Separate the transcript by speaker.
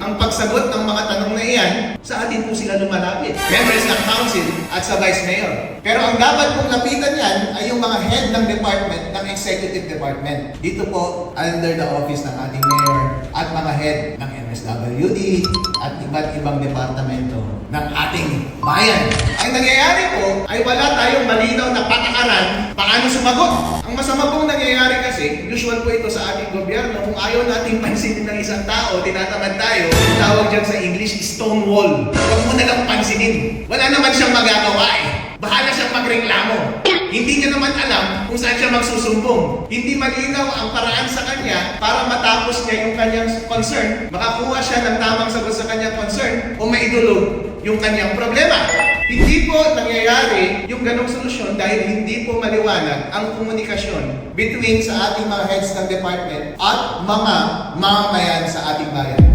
Speaker 1: ang pagsagot ng mga tanong na iyan, sa atin po sila lumalapit. Members ng council at sa vice mayor. Pero ang dapat pong lapitan yan ay yung mga head ng department, ng executive department. Dito po, under the office ng ating mayor at mga head ng MSWD at iba't ibang departamento ng ating bayan. Ang nangyayari po ay wala tayong malinaw na patakaran paano sumagot. Ang masama pong nangyayari kasi, usual po ito sa ating gobyerno, kung ayaw nating pansinin ng isang tao, tinatamad tayo, tawag dyan sa English, stonewall. Huwag mo na lang pansinin. Wala naman siyang magagawa eh. Bahala siyang magreklamo. Hindi niya naman alam kung saan siya magsusumbong. Hindi malinaw ang paraan sa kanya para matapos niya yung kanyang concern, makakuha siya ng tamang sagot sa kanyang concern o maidulog yung kanyang problema. Hindi po nangyayari yung ganong solusyon dahil hindi po maliwanag ang komunikasyon between sa ating mga heads ng department at mga mamamayan sa ating bayan.